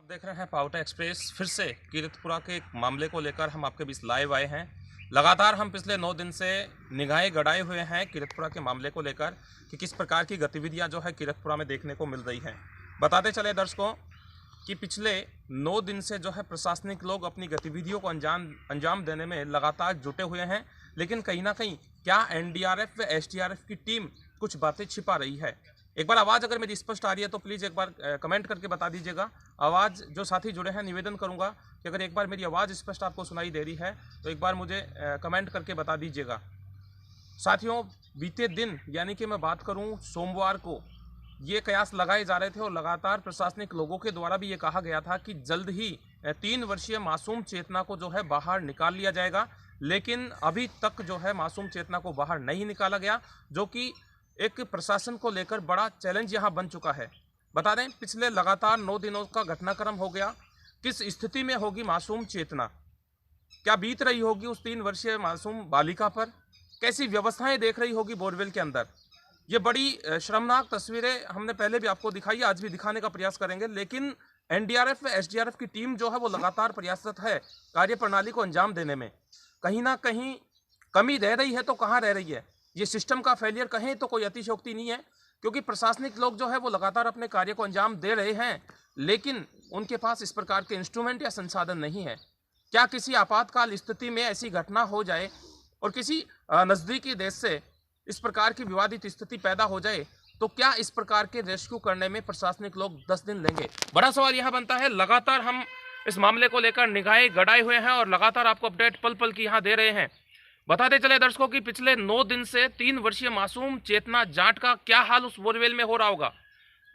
देख रहे हैं पावटा एक्सप्रेस। फिर से कीरतपुरा के एक मामले को लेकर हम आपके बीच लाइव आए हैं। लगातार हम पिछले 9 दिन से निगाहें गड़ाए हुए हैं कीरतपुरा के मामले को लेकर कि किस प्रकार की गतिविधियां जो है कीरतपुरा में देखने को मिल रही हैं। बताते चले दर्शकों कि पिछले 9 दिन से जो है प्रशासनिक लोग अपनी गतिविधियों को अंजाम देने में लगातार जुटे हुए हैं, लेकिन कहीं ना कहीं क्या एनडीआरएफ व एसडीआरएफ की टीम कुछ बातें छिपा रही है। एक बार आवाज़ अगर मेरी स्पष्ट आ रही है तो प्लीज़ एक बार कमेंट करके बता दीजिएगा। आवाज़ जो साथी जुड़े हैं, निवेदन करूंगा कि अगर एक बार मेरी आवाज़ स्पष्ट आपको सुनाई दे रही है तो एक बार मुझे कमेंट करके बता दीजिएगा। साथियों, बीते दिन यानी कि मैं बात करूं सोमवार को ये कयास लगाए जा रहे थे और लगातार प्रशासनिक लोगों के द्वारा भी ये कहा गया था कि जल्द ही 3 वर्षीय मासूम चेतना को जो है बाहर निकाल लिया जाएगा, लेकिन अभी तक जो है मासूम चेतना को बाहर नहीं निकाला गया, जो कि एक प्रशासन को लेकर बड़ा चैलेंज यहां बन चुका है। बता दें, पिछले लगातार 9 दिनों का घटनाक्रम हो गया। किस स्थिति में होगी मासूम चेतना, क्या बीत रही होगी उस 3 वर्षीय मासूम बालिका पर, कैसी व्यवस्थाएं देख रही होगी बोरवेल के अंदर। ये बड़ी शर्मनाक तस्वीरें हमने पहले भी आपको दिखाई, आज भी दिखाने का प्रयास करेंगे, लेकिन एनडीआरएफ व एसडीआरएफ की टीम जो है वो लगातार प्रयासरत है कार्यप्रणाली को अंजाम देने में। कहीं ना कहीं कमी रह रही है तो कहाँ रह रही है, ये सिस्टम का फेलियर कहें तो कोई अतिशयोक्ति नहीं है, क्योंकि प्रशासनिक लोग जो है वो लगातार अपने कार्य को अंजाम दे रहे हैं, लेकिन उनके पास इस प्रकार के इंस्ट्रूमेंट या संसाधन नहीं है। क्या किसी आपातकाल स्थिति में ऐसी घटना हो जाए और किसी नज़दीकी देश से इस प्रकार की विवादित स्थिति पैदा हो जाए तो क्या इस प्रकार के रेस्क्यू करने में प्रशासनिक लोग 10 दिन लेंगे? बड़ा सवाल यह बनता है। लगातार हम इस मामले को लेकर निगाहें गड़ाए हुए हैं और लगातार आपको अपडेट पल पल की यहाँ दे रहे हैं। बताते चले दर्शकों कि पिछले 9 दिन से 3 वर्षीय मासूम चेतना जाट का क्या हाल उस बोरवेल में हो रहा होगा।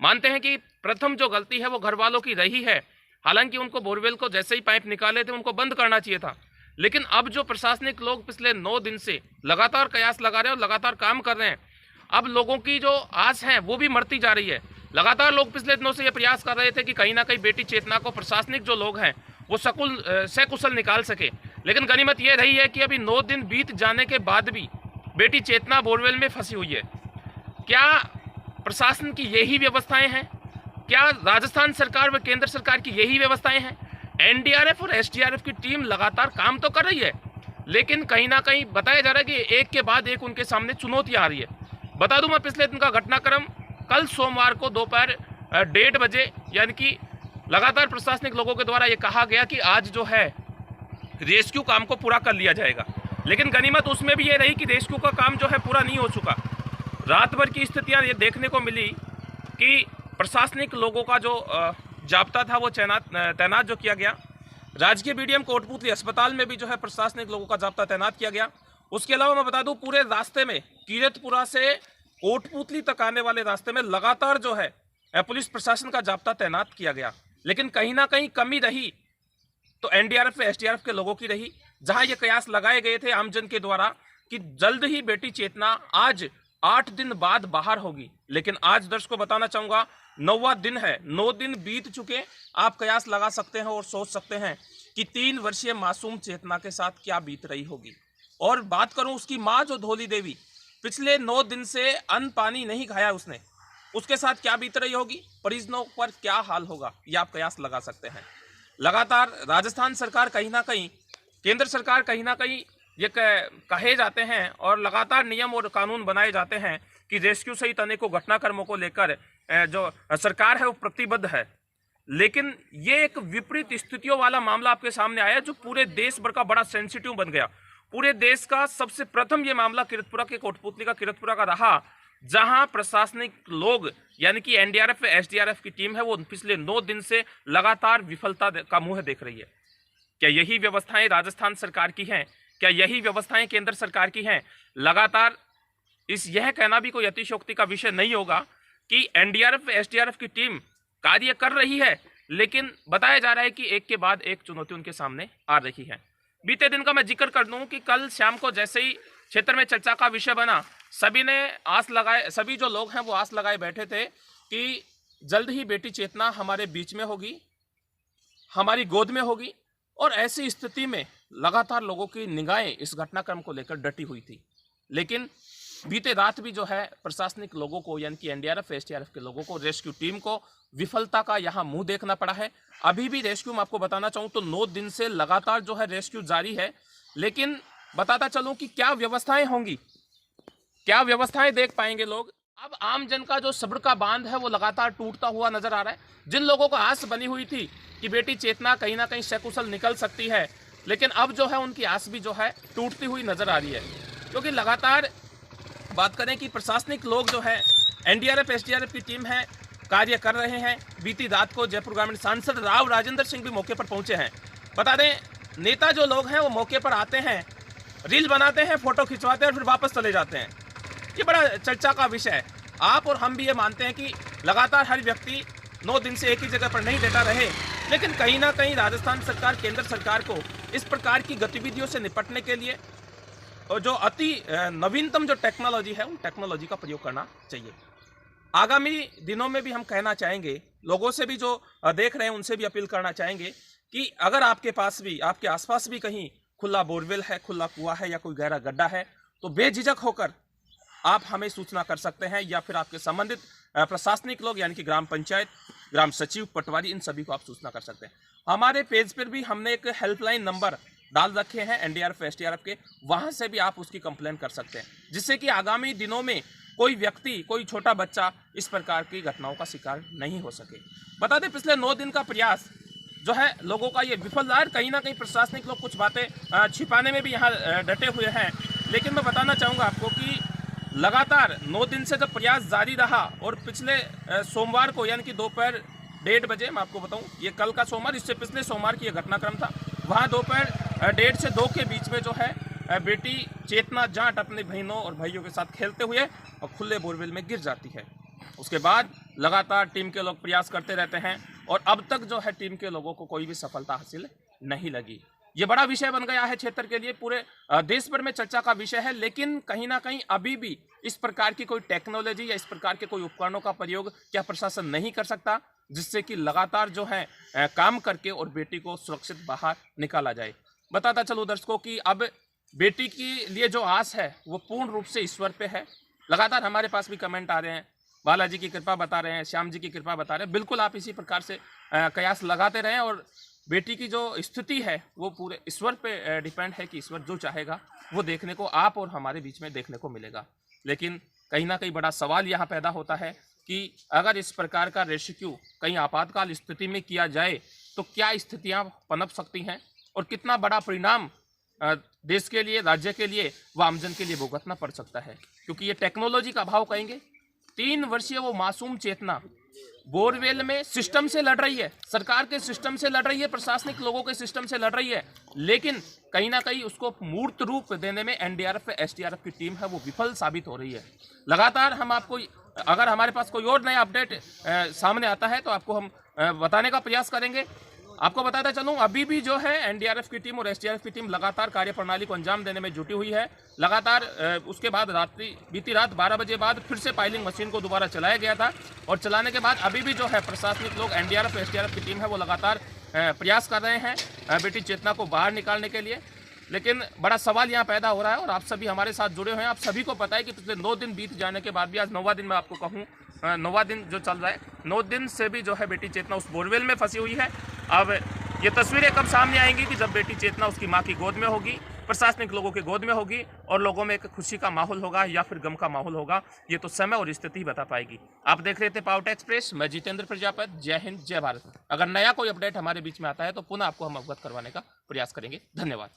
मानते हैं कि प्रथम जो गलती है वो घर वालों की रही है। हालांकि उनको बोरवेल को जैसे ही पाइप निकाले थे उनको बंद करना चाहिए था, लेकिन अब जो प्रशासनिक लोग पिछले 9 दिन से लगातार कयास लगा रहे हैं और लगातार काम कर रहे हैं, अब लोगों की जो आस है वो भी मरती जा रही है। लगातार लोग पिछले दिनों से ये प्रयास कर रहे थे कि कहीं ना कहीं बेटी चेतना को प्रशासनिक जो लोग हैं वो सकुशल निकाल सके, लेकिन गनीमत ये रही है कि अभी 9 दिन बीत जाने के बाद भी बेटी चेतना बोरवेल में फंसी हुई है। क्या प्रशासन की यही व्यवस्थाएं हैं? क्या राजस्थान सरकार व केंद्र सरकार की यही व्यवस्थाएं हैं? एनडीआरएफ और एसडीआरएफ की टीम लगातार काम तो कर रही है, लेकिन कहीं ना कहीं बताया जा रहा है कि एक के बाद एक उनके सामने चुनौतियां आ रही है। बता दूं मैं पिछले दिन का घटनाक्रम, कल सोमवार को दोपहर 1:30 बजे यानी कि लगातार प्रशासनिक लोगों के द्वारा ये कहा गया कि आज जो है रेस्क्यू काम को पूरा कर लिया जाएगा, लेकिन गनीमत उसमें भी ये रही कि रेस्क्यू का काम जो है पूरा नहीं हो चुका। रात भर की स्थितियां ये देखने को मिली कि प्रशासनिक लोगों का जो जाब्ता था वो तैनात जो किया गया। राजकीय बीडीएम कोटपुतली अस्पताल में भी जो है प्रशासनिक लोगों का जाब्ता तैनात किया गया। उसके अलावा मैं बता दूं पूरे रास्ते में कीरतपुरा से कोटपुतली तक आने वाले रास्ते में लगातार जो है पुलिस प्रशासन का जाब्ता तैनात किया गया, लेकिन कहीं ना कहीं कमी रही तो एनडीआरएफ व एसडीआरएफ के लोगों की रही। जहां ये कयास लगाए गए थे आमजन के द्वारा कि जल्द ही बेटी चेतना आज 8 दिन बाद बाहर होगी, लेकिन आज दर्शकों को बताना चाहूंगा 9वां दिन है, 9 दिन बीत चुके। आप कयास लगा सकते हैं और सोच सकते हैं कि 3 वर्षीय मासूम चेतना के साथ क्या बीत रही होगी। और बात करूं उसकी मां जो धोली देवी, पिछले 9 दिन से अन्न पानी नहीं खाया उसने, उसके साथ क्या बीत रही होगी, परिजनों पर क्या हाल होगा, ये आप कयास लगा सकते हैं। लगातार राजस्थान सरकार कहीं ना कहीं, केंद्र सरकार कहीं ना कहीं ये कहे जाते हैं और लगातार नियम और कानून बनाए जाते हैं कि रेस्क्यू सहित अनेकों घटनाक्रमों को लेकर जो सरकार है वो प्रतिबद्ध है, लेकिन ये एक विपरीत स्थितियों वाला मामला आपके सामने आया जो पूरे देश भर का बड़ा सेंसिटिव बन गया। पूरे देश का सबसे प्रथम ये मामला कीरतपुरा के कोटपुतली का कीरतपुरा का रहा, जहां प्रशासनिक लोग यानी कि एनडीआरएफ एसडीआरएफ की टीम है वो पिछले 9 दिन से लगातार विफलता का मुंह देख रही है। क्या यही व्यवस्थाएं राजस्थान सरकार की हैं? क्या यही व्यवस्थाएं केंद्र सरकार की हैं? लगातार यह कहना भी कोई अतिशयोक्ति का विषय नहीं होगा कि एनडीआरएफ एसडीआरएफ की टीम कार्य कर रही है, लेकिन बताया जा रहा है कि एक के बाद एक चुनौती उनके सामने आ रही है। बीते दिन का मैं जिक्र कर दूं कि कल शाम को जैसे ही क्षेत्र में चर्चा का विषय बना, सभी जो लोग हैं वो आस लगाए बैठे थे कि जल्द ही बेटी चेतना हमारे बीच में होगी, हमारी गोद में होगी। और ऐसी स्थिति में लगातार लोगों की निगाहें इस घटनाक्रम को लेकर डटी हुई थी, लेकिन बीते रात भी जो है प्रशासनिक लोगों को यानी कि एनडीआरएफ एसडीआरएफ के लोगों को रेस्क्यू टीम को विफलता का यहाँ मुंह देखना पड़ा है। अभी भी रेस्क्यू, मैं आपको बताना चाहूँ तो 9 दिन से लगातार जो है रेस्क्यू जारी है। लेकिन बताता चलूँ कि क्या व्यवस्थाएं होंगी, क्या व्यवस्थाएं देख पाएंगे लोग। अब आम जन का जो सब्र का बांध है वो लगातार टूटता हुआ नजर आ रहा है। जिन लोगों को आस बनी हुई थी कि बेटी चेतना कहीं ना कहीं सकुशल निकल सकती है, लेकिन अब जो है उनकी आस भी जो है टूटती हुई नजर आ रही है। क्योंकि लगातार बात करें कि प्रशासनिक लोग जो है एनडीआरएफ एसडीआरएफ की टीम है, कार्य कर रहे हैं। बीती रात को जयपुर ग्रामीण सांसद राव राजेंद्र सिंह भी मौके पर पहुंचे हैं। बता दें, नेता जो लोग हैं वो मौके पर आते हैं, रील बनाते हैं, फोटो खिंचवाते हैं और फिर वापस चले जाते हैं। ये बड़ा चर्चा का विषय है। आप और हम भी ये मानते हैं कि लगातार हर व्यक्ति 9 दिन से एक ही जगह पर नहीं डटा रहे, लेकिन कहीं ना कहीं राजस्थान सरकार, केंद्र सरकार को इस प्रकार की गतिविधियों से निपटने के लिए और जो अति नवीनतम जो टेक्नोलॉजी है उन टेक्नोलॉजी का प्रयोग करना चाहिए। आगामी दिनों में भी हम कहना चाहेंगे, लोगों से भी जो देख रहे हैं उनसे भी अपील करना चाहेंगे कि अगर आपके पास भी, आपके आसपास भी कहीं खुला बोरवेल है, खुला कुआं है या कोई गहरा गड्ढा है, तो बेझिझक होकर आप हमें सूचना कर सकते हैं या फिर आपके संबंधित प्रशासनिक लोग यानी कि ग्राम पंचायत, ग्राम सचिव, पटवारी, इन सभी को आप सूचना कर सकते हैं। हमारे पेज पर भी हमने एक हेल्पलाइन नंबर डाल रखे हैं एनडीआरएफ एसडीआरएफ के, वहां से भी आप उसकी कंप्लेंट कर सकते हैं, जिससे कि आगामी दिनों में कोई व्यक्ति, कोई छोटा बच्चा इस प्रकार की घटनाओं का शिकार नहीं हो सके। बता दें, पिछले 9 दिन का प्रयास जो है लोगों का ये विफल रहा है। कहीं ना कहीं प्रशासनिक लोग कुछ बातें छिपाने में भी यहाँ डटे हुए हैं। लेकिन मैं बताना चाहूँगा आपको कि लगातार 9 दिन से जब प्रयास जारी रहा और पिछले सोमवार को यानी कि दोपहर 1:30 बजे, मैं आपको बताऊं ये कल का सोमवार, इससे पिछले सोमवार की यह घटनाक्रम था, वहाँ दोपहर 1:30 से 2 के बीच में जो है बेटी चेतना जाट अपने बहनों और भाइयों के साथ खेलते हुए और खुले बोरवेल में गिर जाती है। उसके बाद लगातार टीम के लोग प्रयास करते रहते हैं और अब तक जो है टीम के लोगों को कोई भी सफलता हासिल नहीं लगी। ये बड़ा विषय बन गया है क्षेत्र के लिए, पूरे देश भर में चर्चा का विषय है। लेकिन कहीं ना कहीं अभी भी इस प्रकार की कोई टेक्नोलॉजी या इस प्रकार के कोई उपकरणों का प्रयोग क्या प्रशासन नहीं कर सकता, जिससे कि लगातार जो है काम करके और बेटी को सुरक्षित बाहर निकाला जाए। बताता चलूँ दर्शकों कि अब बेटी के लिए जो आस है वो पूर्ण रूप से ईश्वर पे है। लगातार हमारे पास भी कमेंट आ रहे हैं, बालाजी की कृपा बता रहे हैं, श्याम जी की कृपा बता रहे हैं। बिल्कुल आप इसी प्रकार से कयास लगाते रहें और बेटी की जो स्थिति है वो पूरे ईश्वर पे डिपेंड है कि ईश्वर जो चाहेगा वो देखने को आप और हमारे बीच में देखने को मिलेगा। लेकिन कहीं ना कहीं बड़ा सवाल यहाँ पैदा होता है कि अगर इस प्रकार का रेस्क्यू कहीं आपातकाल स्थिति में किया जाए तो क्या स्थितियाँ पनप सकती हैं और कितना बड़ा परिणाम देश के लिए, राज्य के लिए व आमजन के लिए भुगतना पड़ सकता है। क्योंकि ये टेक्नोलॉजी का अभाव कहेंगे। 3 वर्षीय वो मासूम चेतना बोरवेल में सिस्टम से लड़ रही है, सरकार के सिस्टम से लड़ रही है, प्रशासनिक लोगों के सिस्टम से लड़ रही है, लेकिन कहीं ना कहीं उसको मूर्त रूप देने में एनडीआरएफ एसडीआरएफ की टीम है वो विफल साबित हो रही है। लगातार हम आपको, अगर हमारे पास कोई और नया अपडेट सामने आता है तो आपको हम बताने का प्रयास करेंगे। आपको बताता चलूं, अभी भी जो है एनडीआरएफ की टीम और एसडीआरएफ की टीम लगातार कार्यप्रणाली को अंजाम देने में जुटी हुई है। लगातार उसके बाद बीती रात 12 बजे बाद फिर से पाइलिंग मशीन को दोबारा चलाया गया था और चलाने के बाद अभी भी जो है प्रशासनिक लोग, एनडीआरएफ एसडीआरएफ की टीम है वो लगातार प्रयास कर रहे हैं बेटी चेतना को बाहर निकालने के लिए। लेकिन बड़ा सवाल यहाँ पैदा हो रहा है और आप सभी हमारे साथ जुड़े हुए हैं। आप सभी को पता है कि पिछले 9 दिन बीत जाने के बाद भी आज 9वां दिन मैं आपको कहूँ, 9वां दिन जो चल रहा है, 9 दिन से भी जो है बेटी चेतना उस बोरवेल में फंसी हुई है। अब ये तस्वीरें कब सामने आएंगी कि जब बेटी चेतना उसकी माँ की गोद में होगी, प्रशासनिक लोगों की गोद में होगी और लोगों में एक खुशी का माहौल होगा या फिर गम का माहौल होगा, ये तो समय और स्थिति बता पाएगी। आप देख रहे थे पावर एक्सप्रेस, मैं जितेंद्र प्रजापति। जय हिंद, जय भारत। अगर नया कोई अपडेट हमारे बीच में आता है तो पुनः आपको हम अवगत करवाने का प्रयास करेंगे। धन्यवाद।